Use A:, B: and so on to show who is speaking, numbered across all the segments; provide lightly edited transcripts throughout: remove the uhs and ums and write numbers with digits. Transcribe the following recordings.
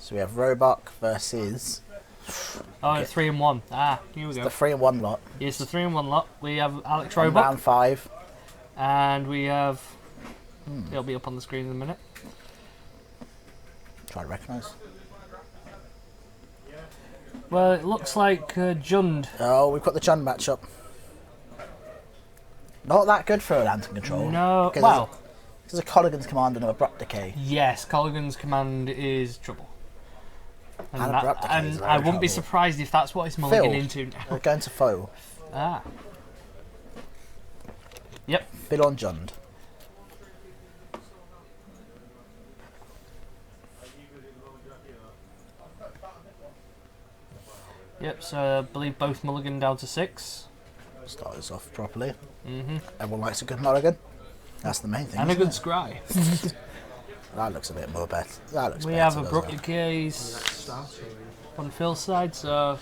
A: So we have Robuck versus...
B: Oh, okay. 3 and 1. Ah, here we go.
A: The 3 and 1 lot.
B: It's the 3 and 1 lot. We have Alex
A: On
B: Robuck.
A: round 5.
B: And we have... It'll be up on the screen in a minute.
A: Try to recognise.
B: Well, it looks like Jund.
A: Oh, we've got the Jund matchup. Not that good for lantern control.
B: No, well...
A: There's a Colligan's command and an abrupt decay.
B: Yes, Colligan's command is trouble. And
A: And
B: I wouldn't be surprised if that's what it's mulligan into now.
A: We're going to foe.
B: Ah. Yep.
A: Bill on Jund.
B: Yep, so I believe both mulligan down to 6.
A: Start us off properly.
B: Mm-hmm.
A: Everyone likes a good mulligan. That's the main thing.
B: And a good scry.
A: That looks a bit more better. That looks
B: we
A: better.
B: Have abrupt decays on Phil's side, so...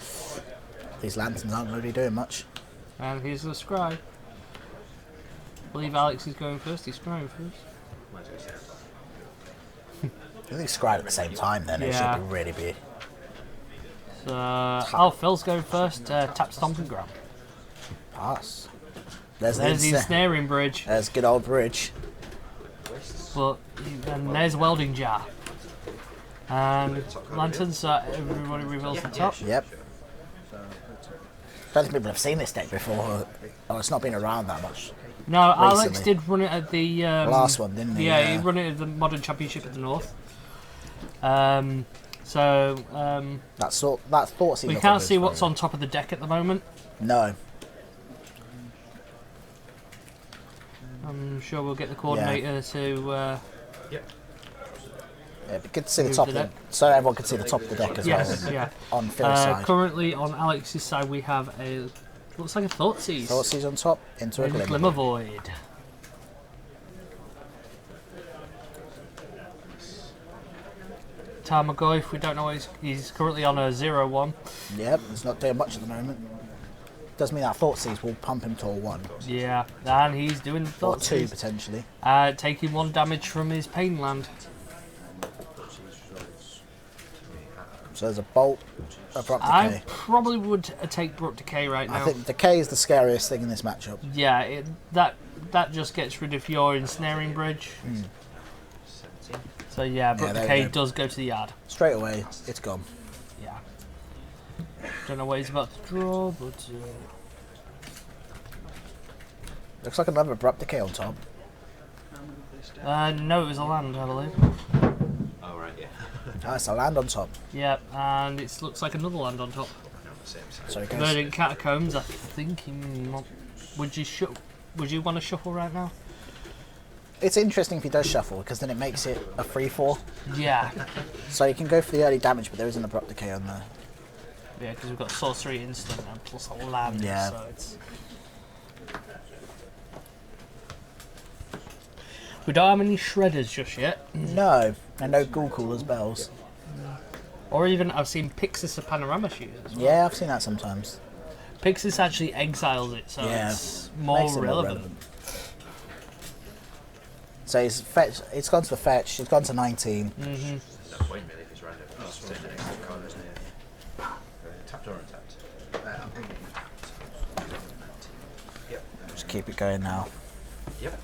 A: These lanterns aren't really doing much.
B: And here's the scry. I believe Alex is going first. He's scrying first.
A: I think scryed at the same time then.
B: Yeah.
A: It should really be...
B: So, Phil's going first. Tap, stomp and grab.
A: Pass. There's
B: the ensnaring bridge.
A: There's good old bridge.
B: But and there's a welding jar. And lanterns, so everybody reveals the top.
A: Yep. I don't think people have seen this deck before. Oh, it's not been around that much.
B: No,
A: recently.
B: Alex did run it at the
A: last one, didn't he?
B: Yeah, he run it at the Modern Championship of the North.
A: That thought seems.
B: We can't see what's on top of the deck at the moment.
A: No.
B: I'm sure we'll get the coordinator to.
A: Yep. Yeah, it'd be good to see the top of the deck, so everyone can see the top of the deck as well.
B: Yeah.
A: On Phil's side.
B: Currently on Alex's side, we have a looks like a Thoughtseize.
A: Thoughtseize on top into a
B: Glimmer Void. Tarmogoyf, we don't know what he's currently on a 0-1.
A: Yep, he's not doing much at the moment. Does mean that Thoughtseize will pump him to a 1.
B: Yeah, and he's doing Thoughtseize.
A: Or 2 potentially.
B: Taking 1 damage from his Pain Land.
A: So there's a Bolt, Abrupt Decay.
B: I probably would take Abrupt Decay right now.
A: I think Decay is the scariest thing in this matchup.
B: Yeah, that just gets rid of your Ensnaring Bridge. So yeah, Abrupt Decay does go to the yard.
A: Straight away, it's gone.
B: Yeah. Don't know what he's about to draw, but...
A: Looks like another Abrupt Decay on top.
B: No, it was a land, I believe.
C: Oh, right, yeah.
A: It's a land on top.
B: Yep, and it looks like another land on top.
A: So it goes...
B: Verdant Catacombs, I think he might... Would you want to shuffle right now?
A: It's interesting if he does shuffle, because then it makes it a 3-4.
B: Yeah.
A: So you can go for the early damage, but there is an Abrupt Decay on there.
B: Yeah, because we've got Sorcery Instant and plus a land,
A: yeah.
B: So it's... We don't have any Shredders just yet.
A: No, and no Ghoul Cooler's bells.
B: Or even, I've seen Pixis of Panorama Shooters as well.
A: Yeah, I've seen that sometimes.
B: Pixis actually exiles it, so it's more relevant.
A: So he's fetch. It's gone to the fetch. It's gone to 19.
C: No point really if it's random. Tapped or untapped?
A: Just keep it going now.
C: Yep.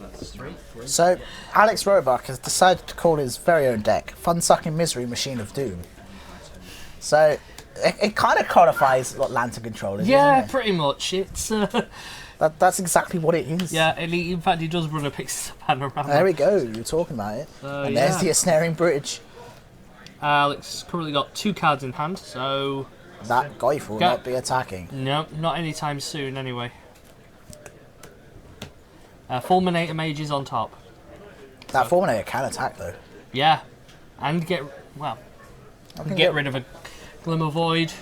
C: That's 3.
A: So Alex Robuck has decided to call his very own deck Fun-Sucking Misery Machine of Doom. So it kind of codifies what Lantern Control is.
B: Yeah,
A: isn't it?
B: pretty much. It's
A: that's exactly what it is.
B: yeah, and in fact he does run a Pixis of Panorama.
A: There we go. You're talking about it. And there's the Ensnaring Bridge.
B: Alex currently got 2 cards in hand, so
A: that Goyf will not be attacking.
B: No, not anytime soon. Anyway. Fulminator Mage is on top.
A: That Fulminator can attack though.
B: Yeah, and get rid of a Glimmer Void.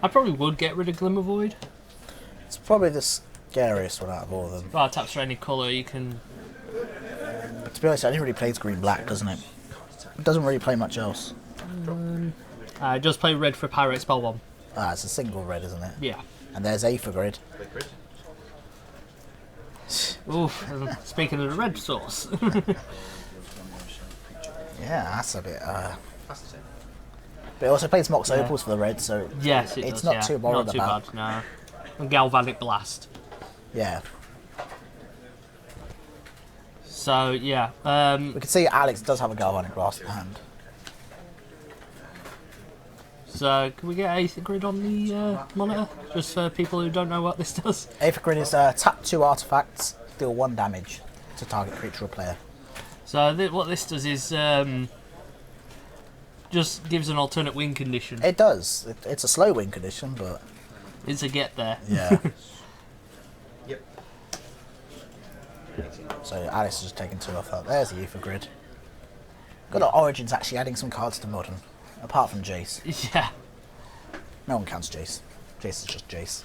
B: I probably would get rid of Glimmer Void.
A: It's probably the scariest one out of all of them.
B: Well, it taps for any colour you can.
A: But to be honest, it only really plays green-black, doesn't it? It doesn't really play much else.
B: It does play red for Pirate Spell 1.
A: It's a single red, isn't it?
B: Yeah.
A: And there's A for grid.
B: Oof, speaking of the red source.
A: Yeah, Yeah, that's a bit.
C: That's the same.
A: But it also plays Mox
B: Yeah.
A: Opals for the red, so
B: Yes, it
A: it's
B: does,
A: not
B: yeah.
A: too worried
B: Not too
A: about.
B: bad, no. And Galvanic Blast.
A: Yeah.
B: So, yeah.
A: We can see Alex does have a Galvanic Blast in hand.
B: So, can we get Aether Grid on the monitor? Just for people who don't know what this does.
A: Aether Grid is tap 2 artifacts, deal 1 damage to target creature or player.
B: So, what this does is just gives an alternate win condition.
A: It does. It's a slow win condition, but
B: It's a get there.
A: yeah.
C: Yep.
A: So Alex is just taking 2 off that. There's the Aether Grid. Good at Origins actually adding some cards to Modern, apart from Jace.
B: Yeah.
A: No one counts Jace. Jace is just Jace.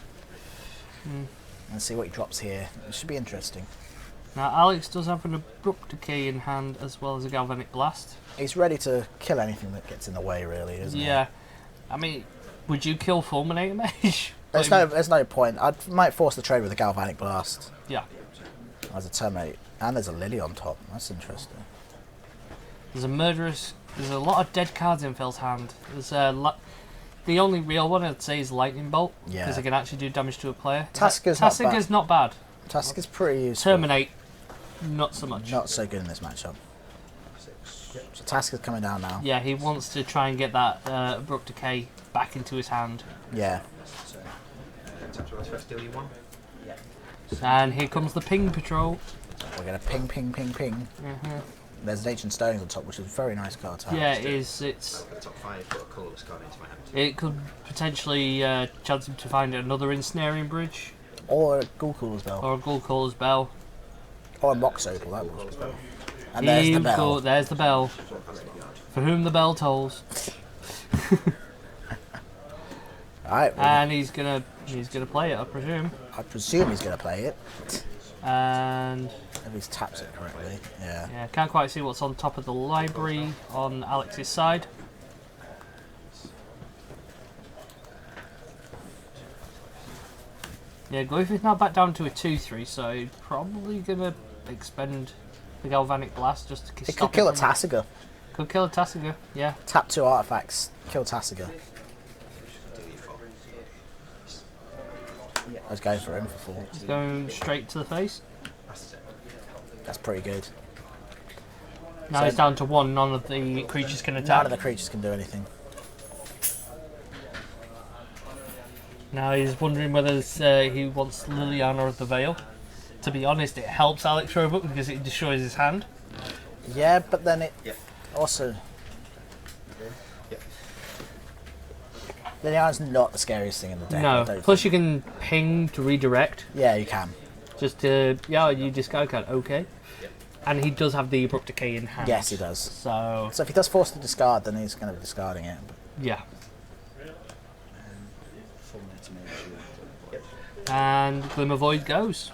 A: Let's see what he drops here. It should be interesting.
B: Now, Alex does have an Abrupt Decay in hand as well as a Galvanic Blast.
A: He's ready to kill anything that gets in the way, really, isn't he?
B: Yeah. I mean, would you kill Fulminator Mage?
A: There's no point. I might force the trade with a Galvanic Blast
B: Yeah.
A: as a Terminate. And there's a Lily on top. That's interesting.
B: There's a Murderous... There's a lot of dead cards in Phil's hand. There's the only real one I'd say is Lightning Bolt.
A: Yeah.
B: Because it can actually do damage to a player.
A: Tassigur's
B: not bad.
A: Tassigur's pretty useful.
B: Terminate, not so much.
A: Not so good in this matchup. So Tassigur's coming down now.
B: Yeah, he wants to try and get that Abrupt Decay back into his hand.
A: Yeah.
C: Tap 2 artifacts, deal you 1.
B: And here comes the Ping Patrol.
A: We're going to ping, ping, ping, ping. There's an Ancient Stonings on top, which is a very nice card to have.
B: Yeah, it is. It's
C: The top 5, put a colourless card into my hand.
B: it could potentially chance him to find another Ensnaring Bridge
A: Or a Gulcooler's Bell.
B: or a Gulcaller's Bell.
A: Or a Mox Opal, that was. And there's the bell.
B: There's the bell. For whom the bell tolls.
A: Alright,
B: And he's gonna play it, I presume.
A: I presume he's going to play it.
B: And
A: If he's taps it correctly. Yeah.
B: yeah, can't quite see what's on top of the library on Alex's side. Yeah, Griffith's now back down to a 2-3, so he's probably gonna expend the Galvanic Blast just to
A: It
B: stop
A: could kill a
B: from-
A: Tassigur.
B: Could kill a Tassigur, yeah.
A: Tap 2 artifacts, kill Tassigur.
C: Deal you 4.
A: I was going for him for 4.
B: He's going straight to the face.
C: That's the same.
A: That's pretty good.
B: Now
A: So-
B: he's down to 1, none of the creatures can
A: None
B: attack.
A: of the creatures can do anything.
B: Now he's wondering whether he wants Liliana or the Veil. To be honest, it helps Alex Robuck because it destroys his hand.
A: Yeah, but then it
C: Yep.
A: also...
C: Yep.
A: Liliana's not the scariest thing in the deck. I
B: No,
A: don't
B: plus
A: think.
B: you can ping to redirect.
A: Yeah, you can.
B: Just to, yeah, you discard card, okay. And he does have the Abrupt Decay in hand.
A: Yes, he does.
B: So,
A: So if he does force to discard, then he's going to be discarding it.
B: yeah. And Glimmer Void goes.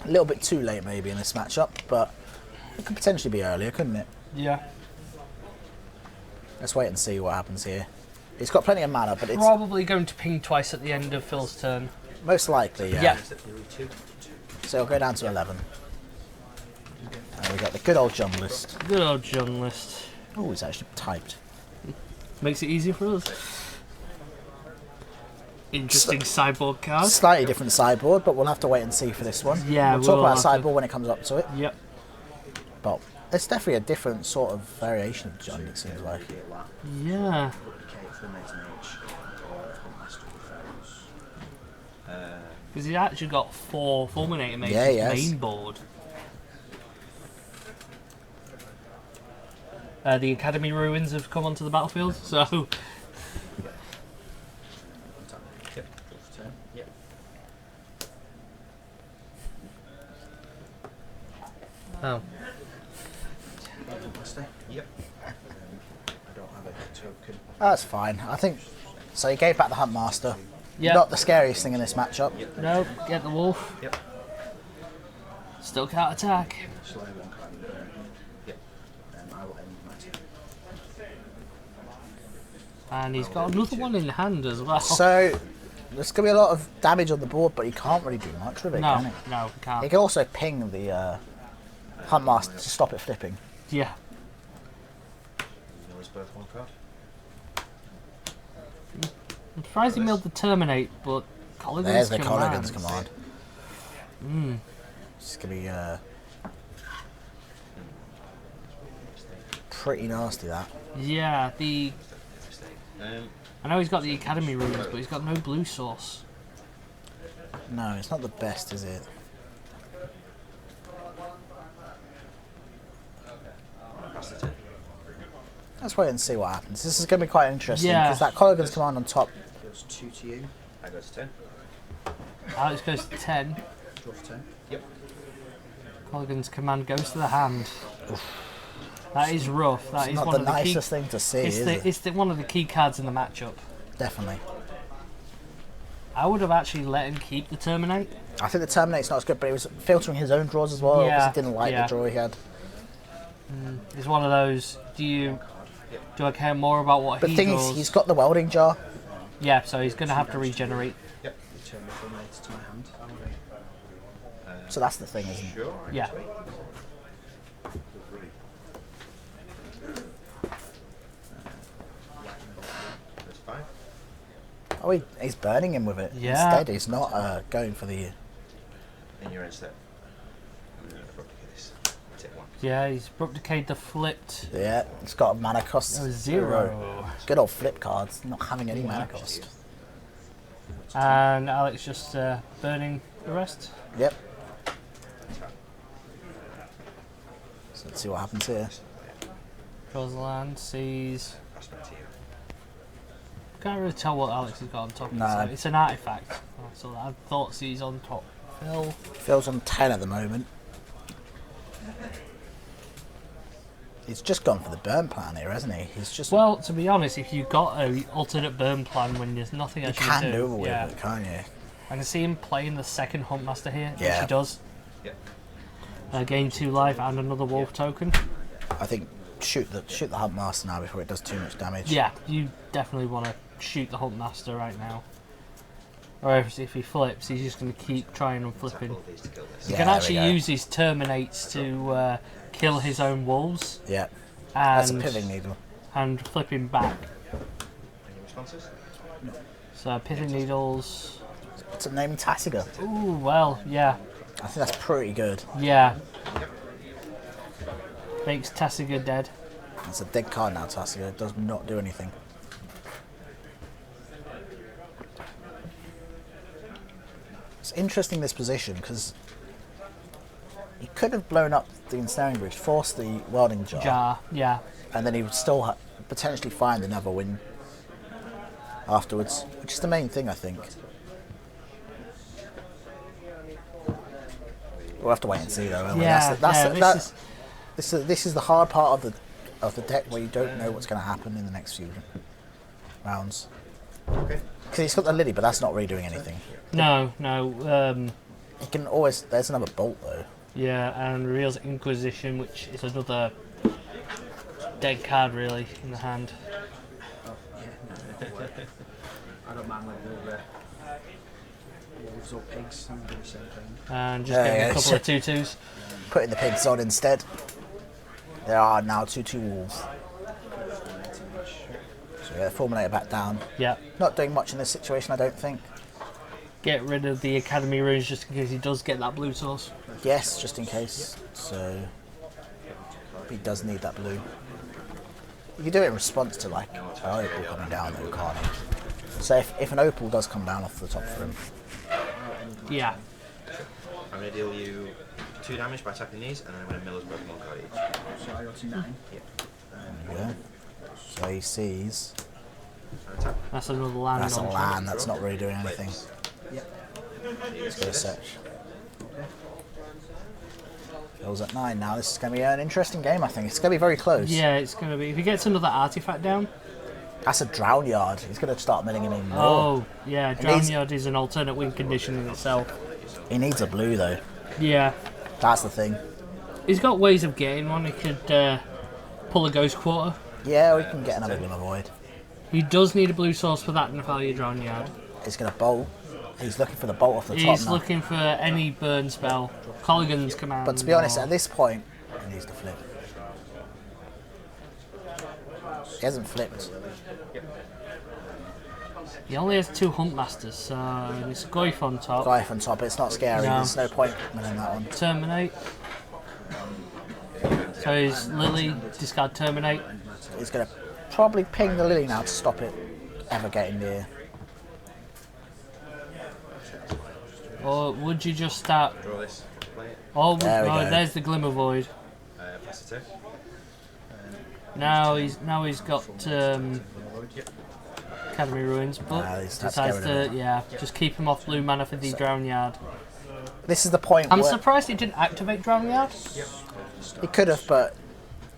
A: A little bit too late maybe in this matchup, but it could potentially be earlier, couldn't it?
B: Yeah.
A: Let's wait and see what happens here. He's got plenty of mana, but it's
B: Probably going to ping twice at the end of Phil's turn.
A: most likely, yeah.
B: Yeah.
A: So it'll go down to 11. And we got the good old John list.
B: Good old John list.
A: Oh, it's actually typed.
B: Makes it easier for us. Interesting sideboard card.
A: Slightly different sideboard, but we'll have to wait and see for this one.
B: Yeah,
A: we'll talk
B: we'll
A: about
B: have to-
A: sideboard when it comes up to it.
B: Yep.
A: But it's definitely a different sort of variation of John, it seems like.
B: Yeah. Because he's actually got 4 Fulminator Mages
A: Yeah, he has.
B: main board. The Academy Ruins have come onto the battlefield, so
C: Yep.
B: oh.
C: Yep. I don't have a token.
A: That's fine. I think so. He gave back the Huntmaster.
B: Yeah.
A: Not the scariest thing in this matchup.
B: No, get the wolf.
C: Yep.
B: Still can't attack.
C: Slow one card. Yep. I will end my turn.
B: And he's got another one in hand as well.
A: So there's going to be a lot of damage on the board, but he can't really do much with it,
B: no,
A: can he?
B: no, we
A: He
B: can't.
A: can also ping the Huntmaster to stop it flipping.
B: Yeah.
C: Miller's birth 1 card.
B: I'm surprised he milled the Terminate, but Colligan's
A: There's the
B: command.
A: Colligan's command. It's going to be pretty nasty, that.
B: Yeah,
C: Um,
B: I know he's got the Academy runes, but he's got no blue source.
A: No, it's not the best, is it?
C: pass the turn.
A: Let's wait and see what happens. This is going to be quite interesting,
B: Yeah.
A: because that Colligan's command on top.
C: Goes 2 to you. I go to 10.
B: Alex goes to 10.
C: Draw for 10. Yep.
B: Colligan's command goes to the hand. That is rough. That
A: It's
B: is
A: not
B: one
A: the
B: of the key.
A: nicest thing to see,
B: It's
A: is
B: the,
A: it?
B: it's the, one of the key cards in the matchup.
A: Definitely.
B: I would have actually let him keep the Terminate.
A: I think the Terminate's not as good, but he was filtering his own draws as well, because
B: Yeah,
A: he didn't like
B: yeah.
A: the draw he had.
B: It's one of those. Do I care more about what
A: But the
B: he
A: thing
B: draws?
A: is, he's got the welding jar.
B: Yeah, so he's going to have to regenerate.
C: Yep. Return the Terminator to my hand.
A: So that's the thing, isn't it?
C: Sure.
B: Yeah.
C: That's 5.
A: Oh, he's burning him with it.
B: Yeah.
A: Instead, he's not going for the...
C: In your end step. I'm going to replicate this. Take 1.
B: Yeah, he's Brook Decayed the flipped.
A: Yeah, it's got a mana cost.
B: 0.
A: Good old flip cards, not having any mana cost.
B: And Alex just burning the rest.
A: Yep. So let's see what happens here.
B: Draws the land, sees.
C: Pass back to you.
B: Can't really tell what Alex has got on top.
A: No.
B: It's an artifact. So I thought sees on top. Phil.
A: Phil's on 10 at the moment. He's just gone for the burn plan here, hasn't he? He's just...
B: Well, to be honest, if you've got an alternate burn plan when there's nothing
A: you
B: else
A: can
B: you
A: do
B: do,
A: with
B: yeah.
A: it, can't you?
B: I can see him playing the second Huntmaster here, which
A: Yeah.
B: he does.
C: Yep.
B: Gain 2 life and another wolf token.
A: I think shoot the Huntmaster now before it does too much damage.
B: Yeah, you definitely want to shoot the Huntmaster right now. Or if he flips, he's just going to keep trying and flipping.
C: All these to kill this.
B: He
A: Yeah,
B: can
A: there we
B: actually
A: go.
B: use his Terminates to kill his own wolves
A: Yeah, that's a
B: and,
A: pivot needle.
B: and flip him back.
C: Any responses?
B: So Pithing Needles.
A: It's a naming Tassiger.
B: Ooh, well, yeah.
A: I think that's pretty good.
B: Yeah. Makes Tassiger dead.
A: It's a dead card now, Tassiger. It does not do anything. It's interesting, this position, because he could have blown up the ensnaring bridge, forced the welding jar,
B: Jar, yeah.
A: and then he would still potentially find another win afterwards, which is the main thing, I think. We'll have to wait and see, though. won't we?
B: Yeah,
A: This is the hard part of the deck, where you don't know what's going to happen in the next few rounds.
C: Okay.
A: Because he's got the Lily, but that's not really doing anything.
B: No.
A: He can always... There's another bolt, though.
B: Yeah, and Real's Inquisition, which is another dead card, really, in the hand.
C: I don't mind whether wolves or pigs. I'm doing the same thing.
B: And just
A: Yeah,
B: getting
A: yeah,
B: a couple of 2/2s.
A: Putting the pigs on instead. There are now 2/2 wolves. So yeah, Fulminator back down.
B: Yeah.
A: Not doing much in this situation, I don't think.
B: Get rid of the Academy runes just in case he does get that blue source.
A: Yes, just in case. So he does need that blue. You can do it in response to like an opal coming down, though, can't you? So if an opal does come down off the top for him,
B: Yeah.
C: I'm going to deal you 2 damage by attacking these, and then I'm going to Miller's birth 1 card each. So I got to 9. Yep.
A: yeah. So he sees
C: And attack.
B: That's another land.
A: that's a
B: on
A: land that's not really doing anything.
C: Yep.
A: Let's go search. Phil's at 9 now. This is going to be an interesting game, I think. It's going to be very close.
B: Yeah, it's going to be. If he gets another artifact down.
A: That's a drown yard. He's going to start milling him in more.
B: Oh, yeah.
A: needs-
B: Drownyard is an alternate win condition in itself.
A: He needs a blue, though.
B: Yeah.
A: That's the thing.
B: He's got ways of getting one. He could pull a Ghost Quarter.
A: Yeah, we can get another Glimmer Void.
B: He does need a blue source for that Nephalia Drownyard.
A: He's going to bolt. He's looking for the bolt off the top
B: He's
A: now.
B: looking for any burn spell. Colligan's command.
A: But to be honest,
B: or-
A: at this point, needs to flip. He hasn't flipped.
B: He only has 2 Hunt Masters, so it's a Goif on top.
A: Goif on top, it's not scary.
B: No.
A: There's no point in that one.
B: Terminate. So is Lily, discard Terminate.
A: He's going to probably ping the Lily now to stop it ever getting near.
B: Or would you just start...
C: Draw this. Play it.
B: Oh,
A: There we go.
B: there's the Glimmer Void.
C: Pass it to.
B: Now he's got Academy Ruins, but
A: he's
B: decides to just keep him off blue mana for the Drown Yard.
A: This is the point
B: I'm
A: where
B: surprised he didn't activate Drown Yard.
A: he could have, but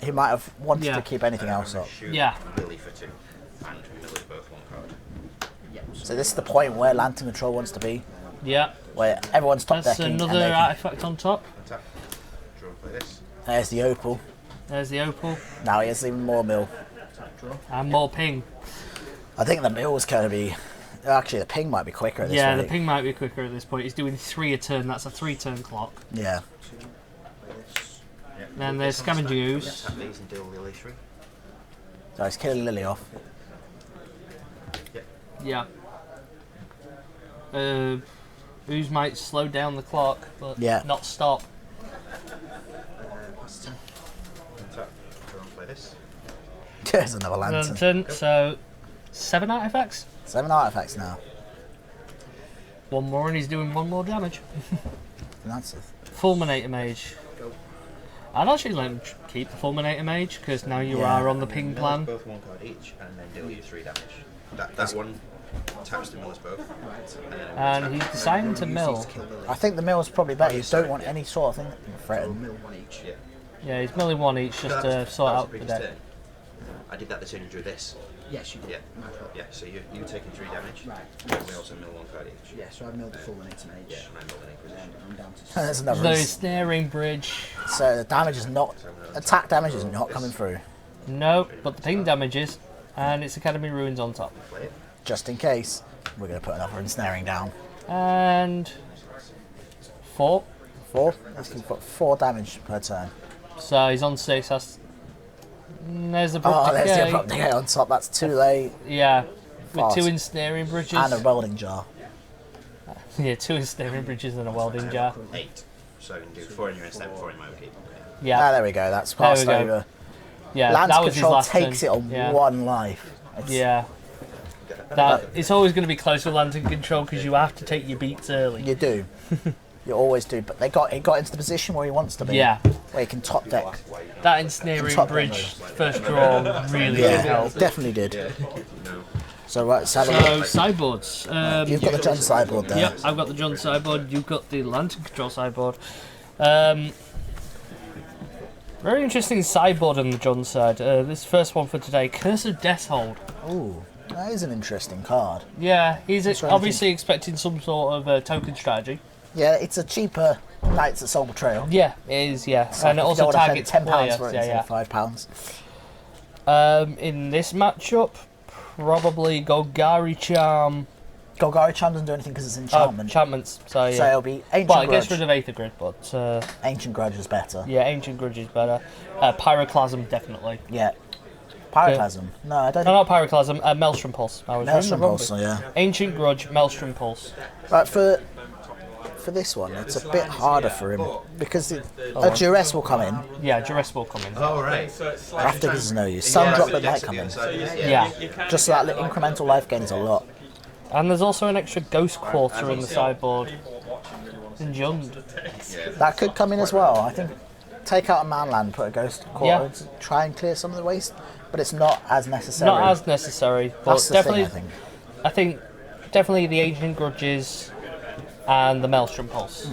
A: he might have wanted
B: Yeah.
A: to keep anything else up.
C: Shoot
B: Yeah.
C: Lily for 2. And Miller's both 1 card.
A: So this is the point where Lantern Control wants to be,
B: Yeah,
A: where everyone's top
B: that's
A: decking.
B: another
A: and they can-
B: artifact on top.
C: Attack. Draw, play this.
A: There's the Opal.
B: There's the Opal
A: Now he has even more mill.
B: and more ping.
A: I think the mill's going to be... Actually, the ping might be quicker at this
B: Yeah,
A: rate.
B: the ping might be quicker at this point. He's doing 3 a turn. That's a 3-turn clock.
A: Yeah.
B: Then there's Scavenger Ooze.
C: Tap these and deal Lily 3.
A: So he's killing Lily off.
B: Yeah. Ooze might slow down the clock, but
A: Yeah.
B: not stop.
C: Pass it to. Tap. Draw and play this.
A: There's another Lantern.
B: Lantern, so 7 artifacts.
A: 7 artifacts now.
B: 1 more and he's doing 1 more damage.
A: Lancers.
B: Fulminator Mage. I'd actually let him keep the Fulminator Mage, because now you
A: Yeah.
B: are on the ping
C: Miller's
B: plan.
C: both 1 card each, and then deal you 3 damage. That one taps to Miller's both.
B: And he's deciding to mill.
A: I think the mill's probably better. You don't want any sort of thing threatened.
C: Mill 1 each. Yeah.
B: Yeah, he's milling 1 each just to sort out the deck.
C: I did that the turn you drew this.
D: Yes, you did.
C: Yeah.
D: My fault.
C: Yeah, so you're taking 3 damage.
D: Right.
C: And we also mill 1 card each.
D: Yeah, so I milled the full one into mage.
C: Yeah, and I milled an Inquisition.
D: I'm down to
A: There's another.
B: The Snaring Bridge.
A: So the damage is not... Attack damage is not coming through.
B: No, but the ping damages. And it's Academy Ruins on top.
C: Play it.
A: Just in case, we're going to put another ensnaring down.
B: And 4.
A: 4? Let's put 4 damage per turn.
B: So he's on 6. There's the
A: Oh, there's the
B: decay.
A: abrupt decay on top. That's too late.
B: Yeah, with
A: Fast.
B: 2 ensnaring bridges.
A: And a welding jar.
B: Yeah, 2 ensnaring bridges and a welding jar.
C: 8. So you can do 4 in your instant, 4 in my upkeep.
B: Yeah,
A: There we go. That's
B: There we
A: passed
B: go.
A: over.
B: yeah.
A: Lance
B: that was his
A: Control
B: last
A: takes
B: turn.
A: it on
B: Yeah.
A: 1 life. It's-
B: Yeah. That it's always going to be close with Lantern Control because you have to take your beats early.
A: You do. You always do. But he got into the position where he wants to be.
B: Yeah,
A: Where he can top deck.
B: that ensnaring
A: Top
B: bridge first draw really did
A: Yeah,
B: help.
A: definitely did. So right, let's have a
B: So
A: look.
B: sideboards.
A: You've got the John sideboard there.
B: Yep, I've got the John sideboard. You've got the Lantern Control sideboard. Very interesting sideboard on the John side. This first one for today, Curse of Deathhold.
A: Ooh, that is an interesting card.
B: Yeah, he's
A: right,
B: obviously expecting some sort of token strategy.
A: Yeah, it's a cheaper Knights at Soul Betrayal.
B: Yeah, it is. Yeah,
A: So
B: and it
A: if you
B: also
A: don't wanna
B: targets
A: spend £10
B: players.
A: for it
B: Yeah,
A: instead
B: yeah.
A: of £5.
B: In this matchup, probably Golgari Charm.
A: Golgari Charm doesn't do anything because it's
B: Oh,
A: enchantment.
B: enchantments. So yeah.
A: So it'll be Ancient
B: Well, it
A: Grudge.
B: gets rid of Aether Grid, but
A: Ancient Grudge is better.
B: yeah, Ancient Grudge is better. Pyroclasm, definitely.
A: Yeah. Pyroclasm. No, I don't
B: No, not Pyroclasm, Maelstrom Pulse. I was
A: Maelstrom
B: wrong.
A: Pulse, yeah.
B: Ancient Grudge, Maelstrom Pulse.
A: Right, for this one, it's a bit harder for him because a duress will come in
B: Yeah, Duress will come in.
C: Oh, right.
A: after there's no use. Some drop that might come in.
B: Yeah.
A: Just so that little incremental life gain is a lot.
B: And there's also an extra Ghost Quarter in the sideboard. Enjund.
A: That could come in as well. I think take out a manland, put a ghost quarter,
B: Yeah.
A: to try and clear some of the waste, but it's not as necessary.
B: Not as necessary, but
A: That's the
B: definitely,
A: thing,
B: I think definitely the Ancient Grudges and the Maelstrom Pulse.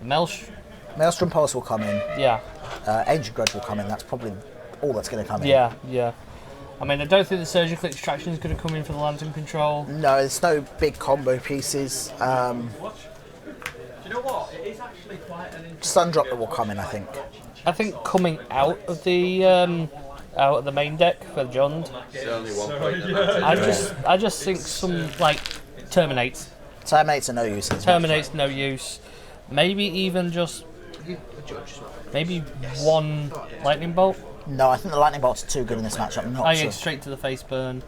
A: Maelstrom Pulse will come in.
B: Yeah,
A: Ancient Grudge will come in. That's probably all that's going to come in.
B: yeah, yeah. I mean, I don't think the Surgical Extraction is going to come in for the Lantern Control.
A: No, there's no big combo pieces. Sundrop that will come in, I think.
B: I think coming out of the main deck for Jund,
C: It's only 1 point. and that's it.
B: I just think some like Terminates.
A: Terminates are no use.
B: Terminates no use. Maybe even just Maybe one lightning bolt.
A: No, I think the lightning bolts are too good in this matchup. Not
B: Oh yeah,
A: to.
B: straight to the face burn.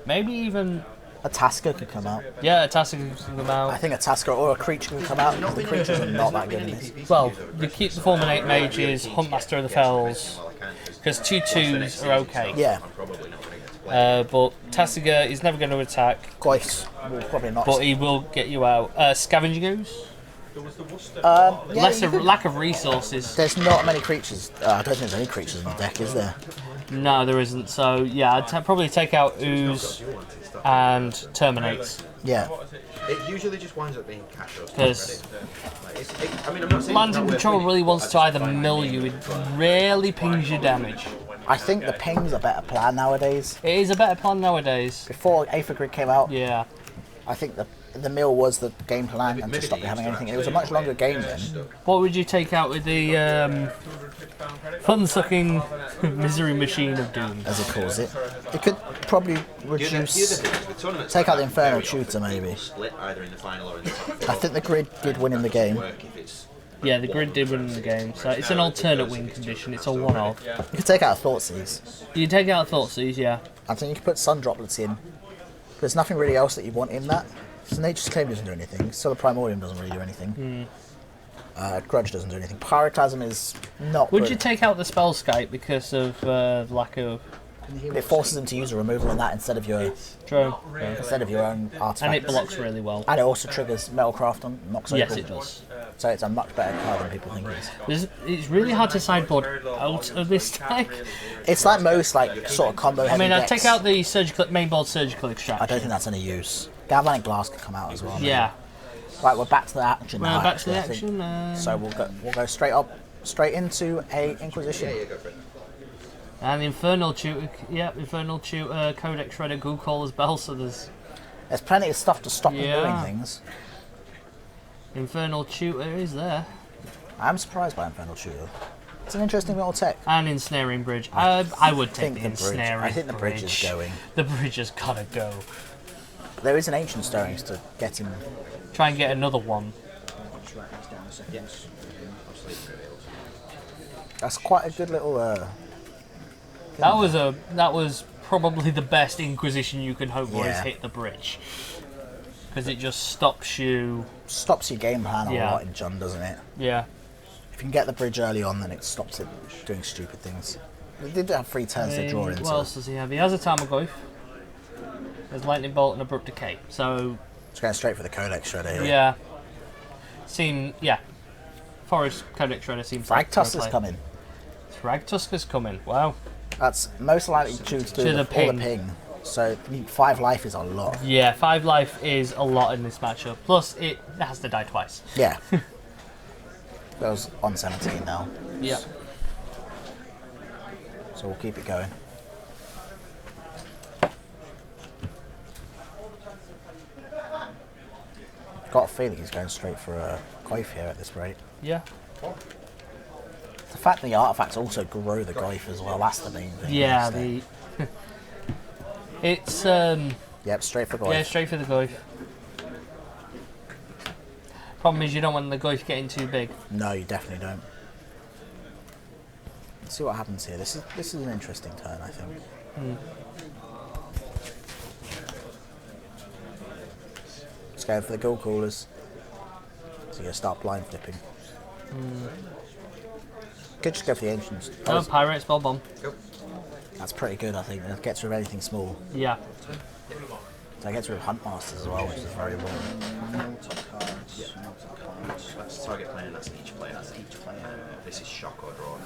B: Maybe even
A: A Tasker could come out.
B: a Tasker can come
A: I
B: out.
A: think a Tasker or a creature could come out because the creatures are not that good in this.
B: Well, you keep the Fulminate Mages, Huntmaster of the Fells, because 2/2s are okay.
A: Yeah,
B: But Tasker is never going to attack,
A: Goyfs will probably not.
B: but he will get you out. Scavenging Ooze.
A: Yeah, you could-
B: Lack of resources.
A: There's not many creatures. I don't think there's any creatures in the deck, is there?
B: No, there isn't. So yeah, I'd probably take out Ooze and Terminates.
A: Yeah.
C: It usually just winds up being cash or
B: Because
C: I mean, I'm not saying
B: Land in Control really wants to either mill you, it rarely pings your damage.
A: I think the ping's a better plan nowadays.
B: It is a better plan nowadays.
A: Before Aether Grid came out,
B: Yeah.
A: I think the mill was the game plan and to stop you having anything. It was a much longer game then.
B: What would you take out with the fun-sucking misery machine of doom?
A: As it calls it. It could probably reduce. Take out the Infernal Tutor maybe.
C: Split either in the final or in the top.
A: I think the grid did win in the game.
C: Work if it's
B: Yeah, the grid did win the game, so it's an alternate win condition. It's a one-off.
A: You could take out a Thoughtseize.
B: You take out Thoughtseize, yeah.
A: I think you could put Sun Droplets in. There's nothing really else that you want in that. So Nature's Claim doesn't do anything. Solar Primordium doesn't really do anything. Grudge doesn't do anything. Pyroclasm is not
B: Would
A: good.
B: you take out the Spellskite because of lack of...
A: It forces him to use a removal on that instead of your
B: True.
A: own artifact.
B: And it blocks really well.
A: And it also triggers Metalcraft on knocks
B: Yes,
A: over.
B: it does.
A: So it's a much better card than people think it is.
B: It's really hard to sideboard out of this deck.
A: It's like most like sort of combo
B: I
A: heavy
B: mean, I'd
A: decks.
B: take out the surgical main board surgical extraction.
A: I don't think that's any use. Galvanic Glass could come out as well. maybe.
B: Yeah.
A: Right, we're back to the action
B: Well,
A: now.
B: back to the
A: actually, I think.
B: action.
A: So we'll go straight into a Inquisition.
C: yeah, go for it.
B: And Infernal Tutor, Infernal Tutor, Codex Shredder, Ghoul Caller's Bell, so there's
A: There's plenty of stuff to stop them doing
B: Yeah.
A: things.
B: Infernal Tutor is there.
A: I'm surprised by Infernal Tutor. It's an interesting little tech.
B: And Ensnaring Bridge. I would take the
A: the bridge.
B: Ensnaring
A: I think the bridge is going.
B: The bridge has got to go.
A: There is an Ancient Stirrings to get him.
B: Try and get another one.
C: Yes.
A: That's quite a good little.
B: That was probably the best Inquisition you can hope for is
A: Yeah.
B: hit the bridge. Because it just stops you.
A: Stops your game plan a
B: Yeah.
A: lot in Jund, doesn't it?
B: Yeah.
A: If you can get the bridge early on, then it stops it doing stupid things. They did have 3 turns to draw into.
B: What else does he have? He has a Tarmogoyf. There's Lightning Bolt and Abrupt Decay. So,
A: It's going straight for the Codex Shredder here.
B: yeah. Forest Codex Shredder seems
A: Fragtusker's
B: like
A: coming.
B: Fragtusker's coming. Wow.
A: That's most likely to do
B: To the
A: all
B: ping.
A: the ping. So 5 life is a lot.
B: Yeah, 5 life is a lot in this matchup. Plus, it has to die twice.
A: Yeah. Goes on 17 now.
B: Yeah.
A: So we'll keep it going. Got a feeling he's going straight for a Goyf here at this rate.
B: Yeah.
A: The fact that the artifacts also grow the Goyf as well, that's the main thing.
B: Yeah,
A: isn't it?
B: it's
A: Yep, straight for Goyf.
B: yeah, straight for the Goyf. Problem is you don't want the Goyf getting too big.
A: No, you definitely don't. Let's see what happens here. This is an interesting turn, I think. Let's go for the Ghoul Callers. So you're gonna start blind flipping. Could just go for the Ancients.
B: Oh, Pirate Spell Bomb.
A: That's pretty good, I think. It gets rid of anything small.
B: Yeah.
A: So it gets rid of Huntmasters as well, which is very important.
C: That's target player, that's each player. This is shock or draw.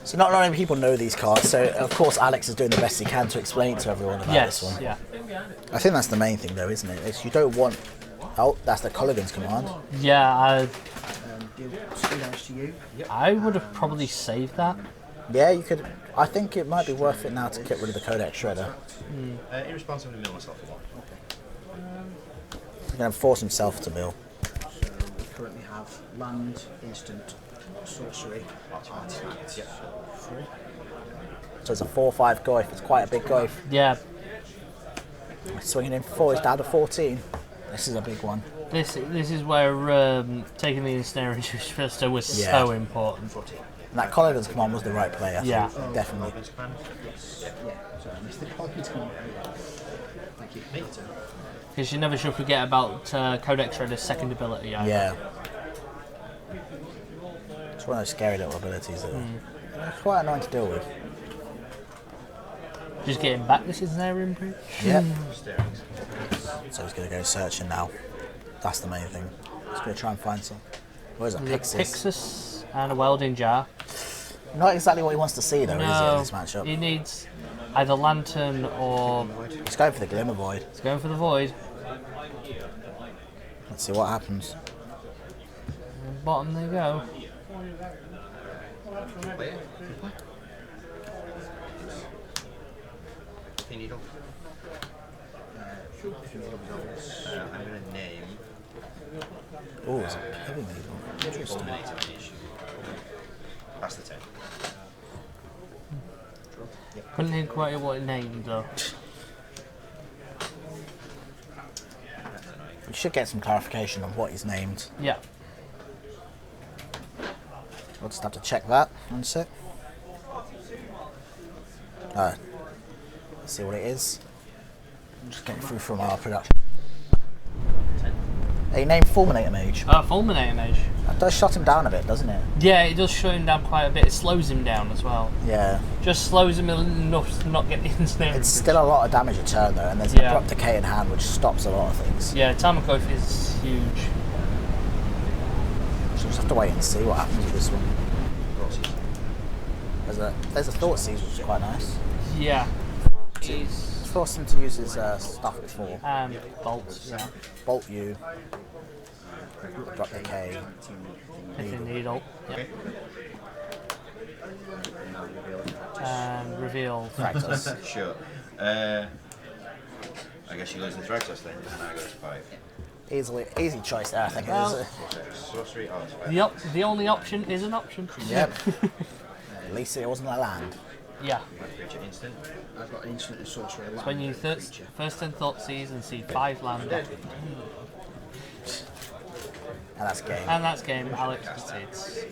A: So not many people know these cards, so of course Alex is doing the best he can to explain to everyone about
B: Yes.
A: this one.
B: Yeah.
A: I think that's the main thing though, isn't it? It's you don't want... Oh, that's the Culligan's command.
B: Yeah.
D: Deal 2 damage to you.
B: I would have probably saved that.
A: Yeah, you could... I think it might be worth it now to get rid of the Codex Shredder.
C: Irresponsibly mill myself a lot.
A: He's going to force himself to mill.
D: We currently have land, instant, sorcery, artifact.
C: Yeah.
D: 4.
A: So it's a 4-5 Goyf. It's quite a big Goyf.
B: Yeah.
A: Swinging in 4 is down to 14. This is a big one.
B: This is where taking the ensnaring Fister was so important.
A: And that Colligan's command was the right play, I think. Definitely.
D: Yeah, sorry, I missed the Colligan's command. Thank you.
B: Because you never should forget about Codex Shredder's second ability. Either.
A: Yeah. It's one of those scary little abilities that are quite annoying to deal with.
B: Just getting back this ensnaring bridge.
A: Yep. So he's going to go searching now. That's the main thing. He's going to try and find some. What is it?
B: Pixis and a welding jar.
A: Not exactly what he wants to see, though, is he, in this matchup?
B: He needs either Lantern or...
A: He's going for the Glimmer Void.
B: He's going for the Void.
A: Let's see what happens.
B: And bottom they go.
C: Needle. I'm going to name...
A: Oh, it's a heavy needle. Interesting.
C: That's the 10.
B: Couldn't hear quite what it named though.
A: We should get some clarification on what he's named.
B: Yeah.
A: We'll just have to check that. One sec. Let's see what it is. I'm just getting through from our production. He named Fulminator Mage.
B: Fulminator Mage.
A: That does shut him down a bit, doesn't it?
B: Yeah, it does shut him down quite a bit. It slows him down as well.
A: Yeah.
B: Just slows him enough to not get the ensnaring.
A: It's still a lot of damage a turn though, and there's an abrupt decay in hand which stops a lot of things.
B: Yeah, Tamako is huge.
A: So we'll just have to wait and see what happens with this one. There's a Thought Seize, which is quite nice.
B: Yeah. He's
A: Force him to use his stuff before.
B: Bolt, yeah.
A: Bolt you. Drop decay.
B: Hitting needle. Yep. And reveal
A: Fractus.
C: Sure. I guess you lose the Fractus then, and I go to 5.
A: Easy choice there, I think.
B: Well,
C: Sorcery, oh, it's 5.
B: the only option is an option.
A: Yep. At least it wasn't a land.
B: Yeah.
C: Creature instant.
D: I've got instant and sorcery.
B: It's when you first in Thought Seize and see 5 land.
A: And that's game.
B: And that's game, Alex concedes.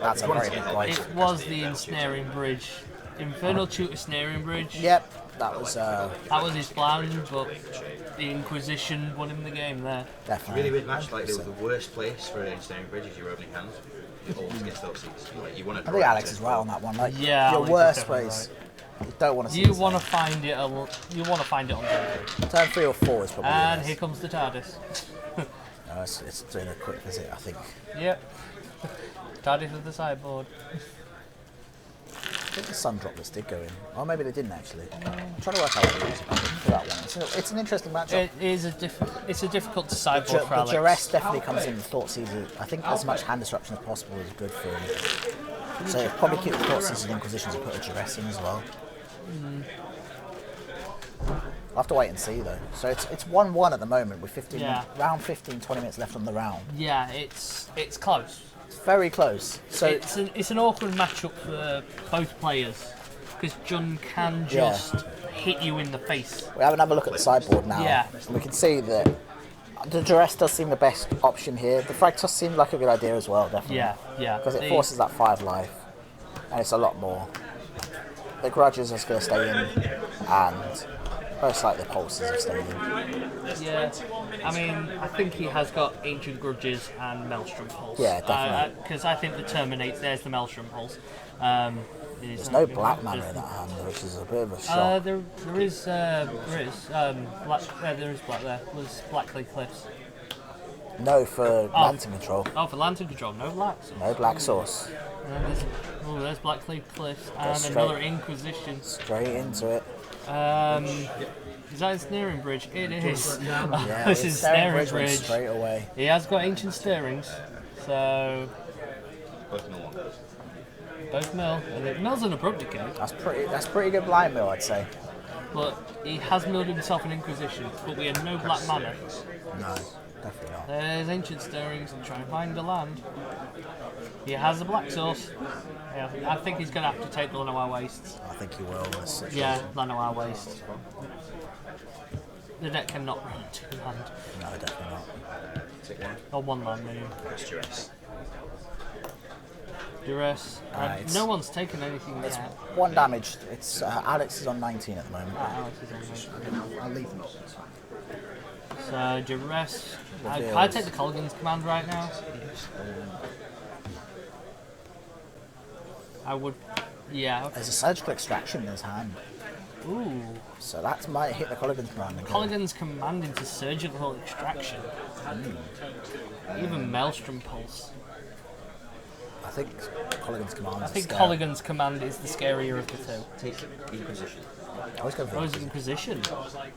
A: That's a very big point.
B: It was the ensnaring bridge. Infernal Tutor Snaring Bridge.
A: Yep, that was
B: his plan, but the Inquisition won him the game there.
A: definitely.
C: Really weird match, like the worst place for an ensnaring bridge is your opening hand. It always gets those seats. Like, you want to
A: I think Alex is right on that one. Like,
B: Yeah,
A: your
B: Alex
A: worst
B: is definitely
A: place, you don't want to see.
B: You want to find it. You want to find it on turn 3.
A: Turn 3 or 4 is probably.
B: And
A: the
B: here
A: best.
B: comes the TARDIS.
A: No, it's doing a quick visit, I think.
B: Yep. TARDIS with the sideboard.
A: I think the Sun Droplets did go in. Or maybe they didn't actually. I'm trying to work out what it is for that one. It's an interesting matchup.
B: It's a difficult to sideboard for Alex.
A: The Duress definitely comes in the Thought Seizure. I think as much hand disruption as possible is good for him. So probably keep the Thought Seizure and Inquisitions and put a Duress in as well. I'll have to wait and see though. So it's 1-1 at the moment with 15 round 15, 20 minutes left on the round.
B: Yeah, it's close.
A: It's very close. So
B: it's an awkward matchup for both players because Jun can just hit you in the face.
A: We have another look at the sideboard now.
B: Yeah.
A: And we can see that the Duress does seem the best option here. The Fractus seemed like a good idea as well, definitely.
B: Yeah.
A: Because it forces that 5 life, and it's a lot more. The Grudges is going to stay in, and most likely the Pulses are staying in.
B: Yeah, I mean, I think he has got Ancient Grudges and Maelstrom Pulse.
A: Yeah, definitely.
B: Because I think the Terminates, there's the Maelstrom Pulse.
A: There's no black mana in that hand, which is a bit of a shock.
B: There is black. There is black there. There's Blackley Cliffs.
A: No, for Lantern Control.
B: Oh, for Lantern Control, no blacks.
A: No black source.
B: There's Blackley Cliffs and
A: straight-
B: another Inquisition.
A: Straight into it.
B: Is that Ensnaring Bridge? It is.
A: Yeah,
B: This is Snaring
A: went
B: Bridge.
A: straight away.
B: He has got Ancient Stirrings, so
C: Both mill one.
B: both mill. And mill's an abrupt decay,
A: That's pretty good blind mill, I'd say.
B: but he has milled himself an Inquisition. But we have no black mana.
A: No, definitely not.
B: There's Ancient Stirrings and try and find the land. He has a black source. Yeah, I think he's going to have to take the Lanoir Wastes.
A: I think he will in this situation.
B: Yeah, Lanoir Waste. The deck cannot run 2 land.
A: No, definitely not.
C: Take one.
B: Or one land, maybe.
C: Cast duress.
B: Duress.
A: Right.
B: No one's taken anything
A: It's
B: yet.
A: 1 damage. It's Alex is on 19 at the moment.
B: Alex is on
D: I'll leave them up.
B: So, duress. I
A: Reveals.
B: take the Colligan's command right now. I would. Yeah. Okay.
A: There's a surgical extraction in his hand,
B: Ooh.
A: so that might hit the Colligan's command. And go.
B: Colligan's command into surgical extraction. Even Maelstrom Pulse.
A: I think Colligan's command.
B: I think Colligan's command is the scarier of the two.
C: Take Inquisition.
A: I always go for
B: Rose Inquisition.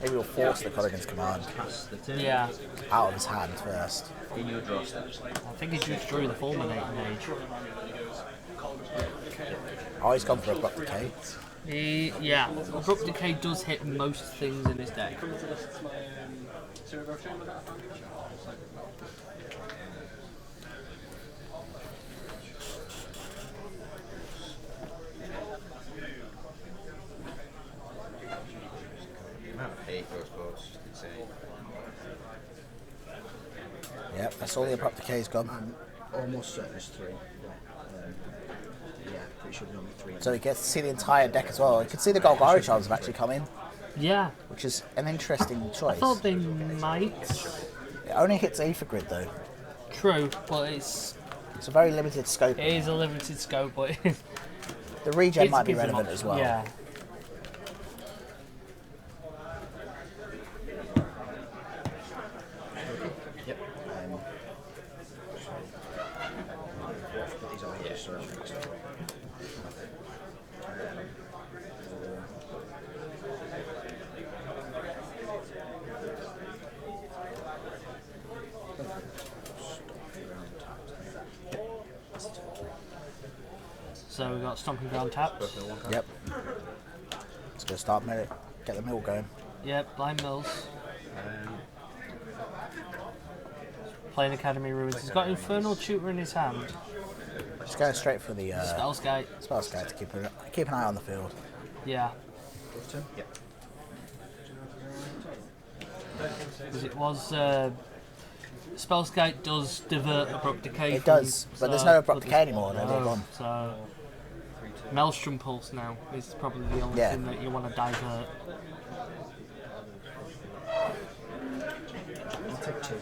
A: Maybe we'll force the Colligan's command
C: Pass the turn.
B: Yeah.
A: out of his hand first.
C: In your draw steps.
B: I think he just drew the Fulminating Mage.
A: Oh, he's gone for a abrupt decay.
B: Yeah. Abrupt Decay does hit most things in his deck.
C: The amount of hate those cards is just insane.
A: Yep, that's all the abrupt decay's gone.
D: I'm almost certain it's 3. Yeah, pretty sure there's only 3.
A: So he gets to see the entire deck as well. You can see the Golgari Charms have actually come in,
B: Yeah.
A: which is an interesting
B: I
A: choice.
B: thought they might.
A: It only hits Aether Grid though.
B: True, but it's
A: It's a very limited scope.
B: it is a limited scope, but
A: The regen
B: it
A: might be
B: gives them
A: relevant
B: op-
A: as well.
B: Yeah.
C: Yep.
D: These are here, so
B: So we've got Stomping Ground tapped.
A: Yep. Let's go start merit. Get the mill going.
B: Yep, Blind Mills. Playing Academy Ruins. He's got Infernal Tutor in his hand.
A: Just going straight for the
B: Spellskite.
A: spell sky to keep an eye on the field.
B: Yeah.
C: Yep.
B: Because it was. Spellskite does divert Abrupt Decay.
A: It does, but there's no abrupt decay anymore. They're all gone.
B: So. Maelstrom Pulse now is probably the only
A: Yeah.
B: thing that you want to divert.
D: I'll take 2.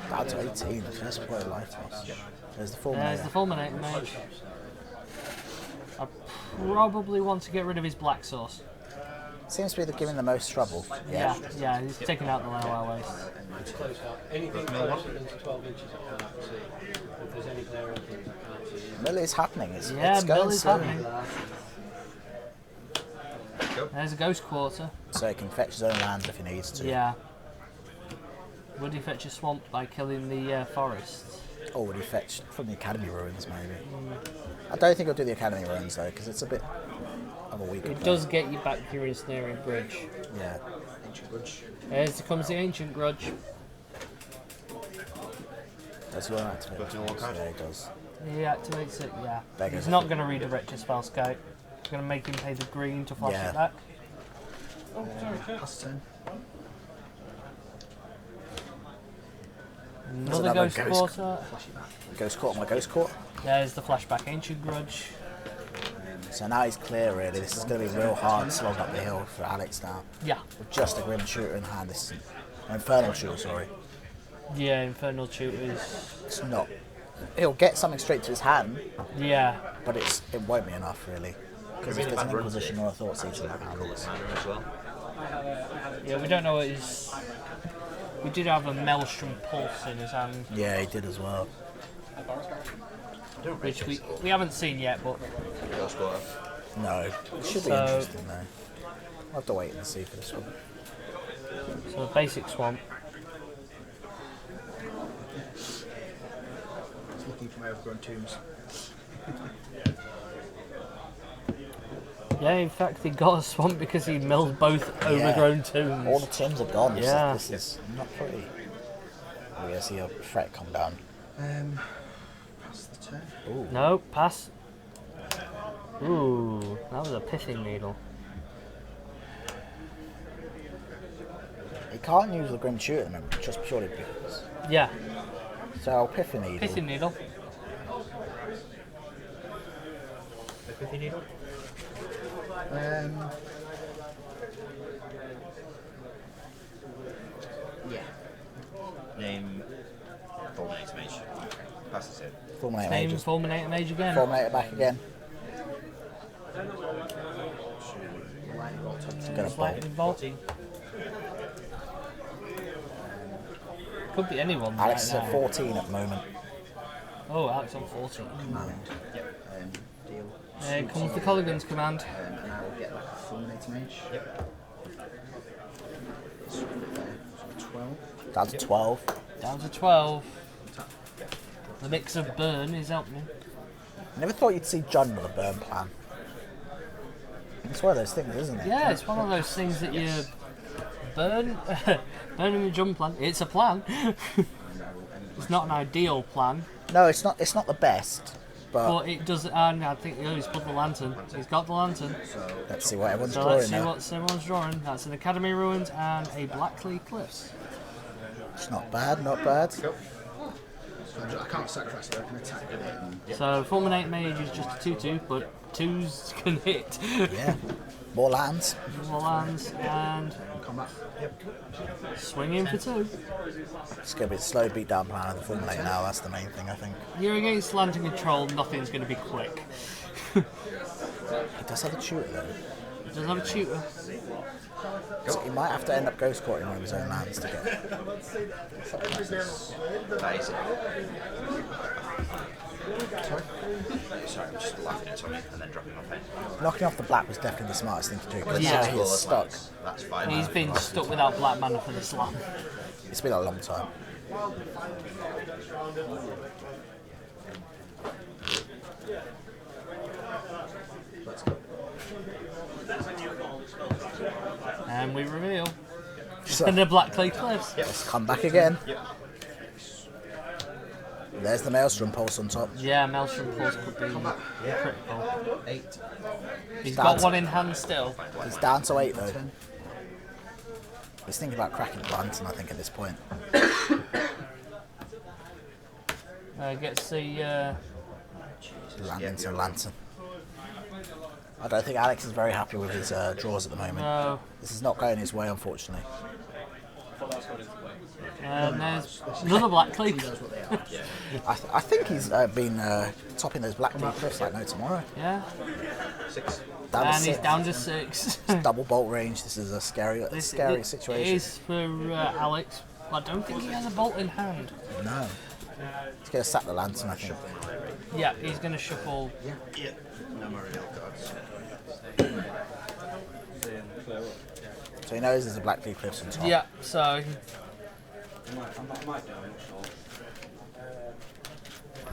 A: Down to 18, the first blow life toss. There's the full
B: There's the Fulminating Mage. I probably want to get rid of his Black Source.
A: Seems to be giving the most trouble.
B: Yeah, yeah, he's taking out the lower waste.
E: Anything closer than 12 inches I can't see. If there's any glare on things I can't see.
A: Mill is happening.
B: Yeah,
A: it's going
B: Mill is
A: slow.
B: happening. There's a Ghost Quarter.
A: So he can fetch his own lands if he needs to.
B: Yeah. Would he fetch a swamp by killing the forest?
A: Or would he fetch from the Academy Ruins, maybe? I don't think he'll do the Academy Ruins, though, because it's a bit of a weaker
B: It
A: play.
B: does get you back to your Ensnaring Bridge.
A: Yeah.
D: Ancient Grudge.
B: Comes the Ancient Grudge.
A: Does he want to activate
C: But no one
A: it?
C: can.
A: Yeah, he does.
B: He activates it, yeah.
A: Beggars.
B: He's not going to redirect your Spellskite. He's going to make him pay the green to flash
A: Yeah.
B: it back.
D: Pass turn.
B: Another
A: another
B: Ghost
A: Ghost.
B: Quarter.
A: Ghost Court, my Ghost Court.
B: There's the flashback Ancient Grudge.
A: So now he's clear, really. This is going to be real hard slog up the hill for Alex now.
B: Yeah.
A: With just a Grim Shooter in hand. This is an Infernal Shooter, sorry.
B: Yeah, Infernal Tutors.
A: It's not. He'll get something straight to his hand,
B: Yeah.
A: but it won't be enough, really. Because if there's an Inquisition or a Thought Seeker in that hand, it's...
C: Manner as well.
B: Yeah, we don't know what his... We did have a Maelstrom Pulse in his hand,
A: Yeah, he did as well.
B: which we haven't seen yet, but
C: Ghost Quarter.
A: No. It should be
B: So-
A: interesting, though. I'll have to wait and see for this one.
B: so the basic swamp.
D: It's looking for my overgrown tombs.
B: Yeah, in fact, he got a swamp because he milled both overgrown tombs.
A: All the tombs are gone.
B: Yeah.
A: This is not pretty. We're going to see a threat come down.
D: Pass the turn.
A: Ooh.
B: No, pass. Ooh, that was a pithing needle.
A: He can't use the Grim Shooter at the moment, just purely because.
B: Yeah.
A: So I'll Pithy Needle.
B: Pithy Needle.
C: The Pithy Needle?
D: Yeah.
C: Name Fulminator Mage. Pass this in.
A: Fulminate
B: Name
A: Mages.
B: Fulminator Mage again.
A: Fulminate it back again. Gonna bolt.
B: Lightning Bolt. Could be anyone
A: Alex is
B: right
A: at
B: now.
A: 14 at the moment.
B: Oh, Alex on 14.
D: Deal.
B: Here comes the Colligan's command.
D: And I will get like a Fulminator Mage.
C: Yep.
D: So 12.
A: Down to 12.
B: Down to 12. The mix of burn is happening.
A: Never thought you'd see John with a burn plan. It's one of those things, isn't it?
B: Yeah, it's one of those things that you burn, burning the jump plan. It's a plan. It's not an ideal plan,
A: No, it's not. It's not the best, but
B: but it does. And I think he's put the lantern. He's got the lantern.
A: let's see what everyone's
B: So
A: drawing
B: let's see
A: now.
B: what everyone's drawing. That's an Academy Ruins and a Blackley Cliffs.
A: It's not bad, not bad.
D: So I can't sacrifice it, I can attack with it. And
B: So Fulminate Mage is just a 2/2, but 2s can hit.
A: Yeah, more lands.
B: More lands and
D: combat.
B: swing in for 2.
A: It's going to be a slow beat down plan of the Fulminate now. That's the main thing, I think.
B: You're against land and control. Nothing's going to be quick.
A: He does have a tutor though,
B: He doesn't have a tutor.
A: so he might have to end up ghost courting one of his own lands to get.
C: That is it. Sorry, I'm just laughing at something and then dropping my pen.
A: Knocking off the black was definitely the smartest thing to do because
B: Yeah.
A: now
C: Well,
A: he's stuck.
C: That's fine.
B: He's been stuck without black mana for this long.
A: It's been a long time.
B: And we reveal.
A: So
B: And the Blackley Cliffs.
A: let's come back again. There's the Maelstrom pulse on top.
B: Yeah, Maelstrom Pulse could be critical.
C: 8.
B: He's
A: That's-
B: got one in hand still.
A: He's down to 8 though. He's thinking about cracking the lantern, I think, at this point.
B: Gets the
A: Into a lantern. I don't think Alex is very happy with his draws at the moment.
B: no.
A: This is not going his way, unfortunately.
B: And there's another Blackley.
A: I think he's been topping those Black Deep Cliffs like no tomorrow.
B: Yeah.
C: 6.
A: Down to
B: And he's
A: 6.
B: down to 6.
A: Double bolt range. This is a scary
B: It
A: situation.
B: is for Alex. I don't think he has a bolt in hand.
A: No. He's going to sack the lantern, I think.
B: Yeah, he's going to shuffle.
C: Yeah. No more real cards.
A: So he knows there's a Black Deep Cliffs on top.
B: Yeah, so.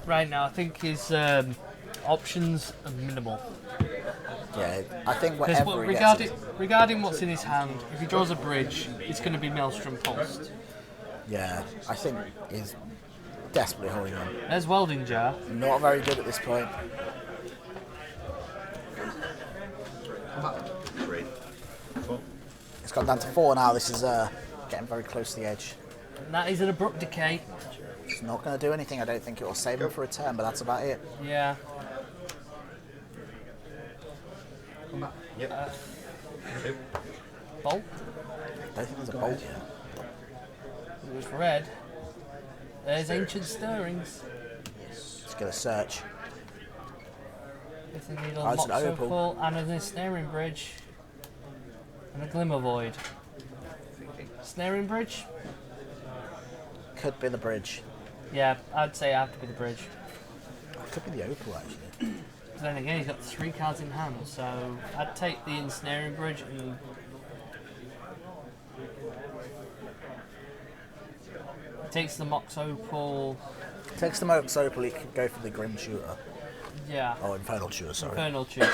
B: Right now, I think his options are minimal.
A: Yeah, I think
B: Because
A: whatever he gets.
B: regarding what's in his hand, if he draws a bridge, it's going to be Maelstrom Pulsed.
A: Yeah, I think he's desperately holding on.
B: There's Welding Jar.
A: Not very good at this point.
C: 3. 4.
A: It's gone down to 4 now. This is getting very close to the edge.
B: And that is an Abrupt Decay.
A: It's not going to do anything. I don't think it will save him for a turn, but that's about it.
B: Yeah.
C: Yep. 2.
B: Bolt.
A: I don't think there's a bolt here.
B: It was red. There's Ancient Stirrings.
A: Just going to search.
B: With a needle,
A: Oh, it's an
B: Mox
A: opal.
B: Opal, and a Snaring Bridge. And a Glimmer Void. Snaring Bridge?
A: Could be the bridge.
B: Yeah, I'd say after be the bridge.
A: Could be the opal, actually.
B: But then again, he's got 3 cards in hand, so I'd take the Ensnaring Bridge and. Takes the Mox Opal.
A: Takes the Mox Opal, he could go for the Grim Shooter.
B: Yeah.
A: Oh, Infernal Shooter, sorry.
B: Infernal Tutor.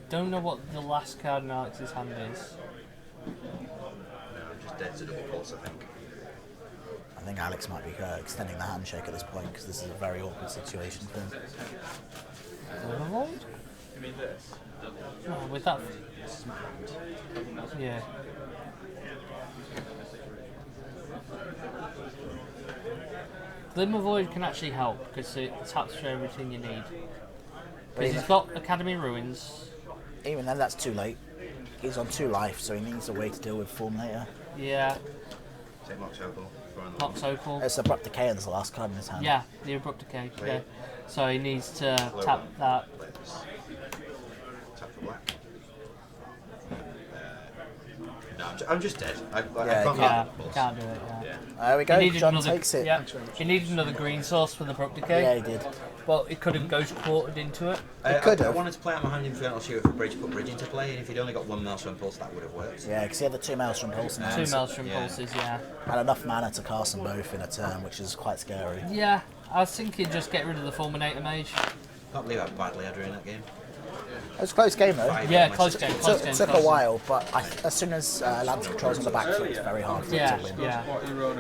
B: Don't know what the last card in Alex's hand is.
C: No, I'm just dead to double pulse, I think.
A: I think Alex might be extending the handshake at this point because this is a very awkward situation for him.
B: Glimmer Void? Oh, with that. Yeah. Glimmer Void can actually help because it taps for everything you need. Because
A: even,
B: he's got Academy Ruins.
A: even then, that's too late. He's on 2 life, so he needs a way to deal with Fulminator.
B: Yeah,
C: Take Mox Opal.
B: Mox Opal.
A: It's Abrupt Decay and it's the last card in his hand.
B: Yeah, the Abrupt Decay. Yeah. So he needs to
C: Blue
B: tap
C: one.
B: that.
C: Tap for black. No, I'm just dead. I
A: Yeah,
C: can't
B: Yeah,
C: pulse.
B: can't do it. Yeah.
A: There we
B: He
A: go.
B: needed
A: John
B: another,
A: takes it.
B: Yeah, he needed another green source for the Abrupt Decay.
A: Yeah, he did.
B: But it could have ghost quartered into it.
A: could
C: I
A: have.
C: wanted to play out my hand Infernal Shooter for bridge, put bridge into play, and if he'd only got 1 Maelstrom Pulse, that would have worked.
A: Yeah, because he had the 2 Maelstrom Pulse now.
B: 2 Maelstrom
C: Yeah.
B: Pulses, yeah.
A: And enough mana to cast them both in a turn, which is quite scary.
B: Yeah, I was thinking just get rid of the Fulminator Mage.
C: Can't believe how badly I drew in that game.
A: It was a close game though.
B: Yeah, close game, close game.
A: Took a
B: close game.
A: while, but as soon as Lance controls on the back foot, it's very hard for him
B: Yeah,
A: to win.
B: yeah.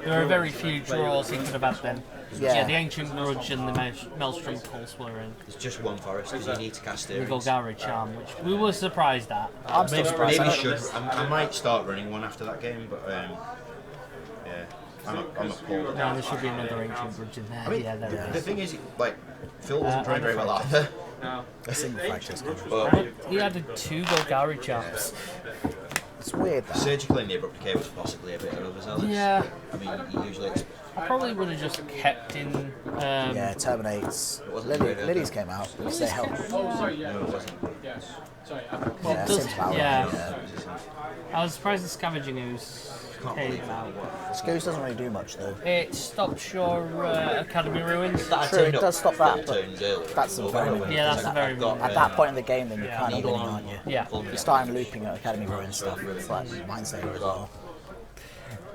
B: There are very few draws he could have had then.
A: Yeah.
B: Yeah, the Ancient Grudge and the Maelstrom Pulse were in.
C: It's just 1 forest because you need to cast
B: The
C: it.
B: Golgari Charm, which we were surprised at.
A: I'm still surprised.
C: Maybe
A: I
C: should. I might start running one after that game, but yeah, I'm appalled.
B: No, there should be another Ancient Grudge in there.
C: I mean,
B: yeah, there it
C: the
B: is.
C: thing is, like, Phil wasn't playing very well either.
A: A single fracture's good.
C: But
B: He added 2 Golgari Charms.
A: It's weird that.
C: surgically in the Abrupt Decay was possibly a bit overzealous.
B: Yeah,
C: I mean, you usually.
B: I probably would have just kept in.
A: Yeah, terminates.
C: wasn't
A: Lily,
C: good,
A: Lily's came out, which they help.
E: Oh, sorry, yeah.
C: No, it wasn't.
E: Yes. Sorry,
A: Yeah,
B: does-
A: seems valid.
B: yeah. I was surprised the Scavenging Ooze
C: Can't
B: came
C: believe
B: out.
A: Scooze doesn't really do much though.
B: It stops your Academy Ruins.
C: That
A: True,
C: turned
A: it
C: up
A: does stop
C: 4
A: that, but
C: turns early.
A: that's the very minimum.
B: Yeah, that's the very minimum.
A: At that point in the game, then you're
B: Yeah.
A: kind of
C: Eagle
A: winning,
C: on.
A: aren't you?
B: Yeah,
A: You're starting looping at Academy Ruin stuff. It's like Mindsaver as well.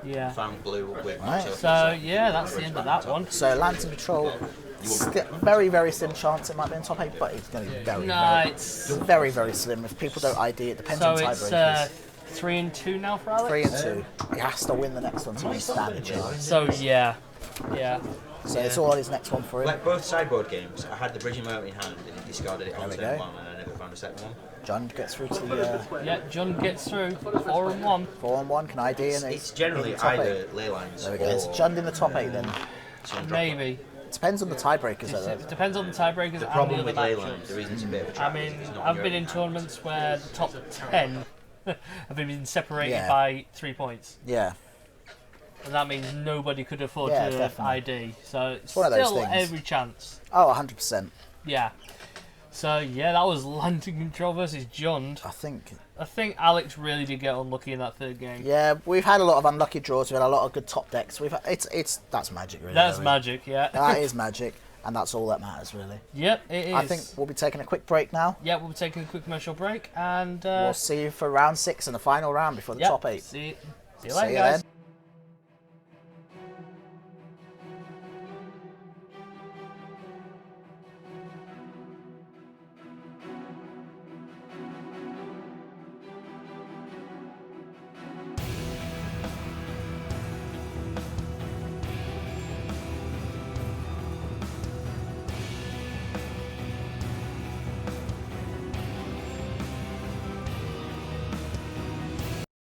B: yeah.
C: Found blue with
A: Right.
B: So yeah, that's the end of that one.
A: So Lance and Control, very, very slim chance it might be in top 8, but it's going to be very,
B: No,
A: very,
B: it's
A: very, very slim. If people don't ID, it depends
B: so
A: on
B: it's
A: tiebreakers.
B: 3 and 2 now for Alex.
A: 3 and 2. He has to win the next one to win standard chance.
B: So yeah, yeah.
A: So it's all on his next one for him.
C: Like both sideboard games, I had the bridging moat in hand and he discarded it on
A: we
C: turn
A: go.
C: 1 and I never found a second one.
A: John gets through to the
B: Yeah, John gets through 4 and 1.
A: 4 on 1. Can ID and
C: It's generally
A: in the top
C: either
A: 8.
C: ley lines
A: There we
C: or
A: go. It's John in the top 8 then.
C: Sundrop.
B: Maybe.
A: Depends on the tiebreakers though.
B: It depends on the tiebreakers
C: The
B: and
C: problem
B: the
C: with
B: other
C: ley
B: matchups.
C: lines, the reason it's a bit of a
B: I
C: trap
B: mean,
C: is it's not
B: I've
C: your
B: been in
C: own hand.
B: tournaments where the top 10 have been separated
A: Yeah.
B: by 3 points.
A: Yeah.
B: And that means nobody could afford
A: Yeah,
B: to
A: definitely.
B: ID. So it's
A: one of those
B: still
A: things.
B: every chance.
A: Oh, 100%.
B: Yeah. So yeah, that was Lantern Control versus John.
A: I think.
B: I think Alex really did get unlucky in that third game.
A: Yeah, we've had a lot of unlucky draws. We've had a lot of good top decks. We've had, it's that's magic really.
B: That's
A: though.
B: magic, yeah.
A: That is magic, and that's all that matters really.
B: Yep, it is.
A: I think we'll be taking a quick break now.
B: Yeah, we'll be taking a quick commercial break and
A: We'll see you for round 6 and the final round before the
B: yep,
A: top 8.
B: See you
A: See
B: later,
A: you
B: guys.
A: then.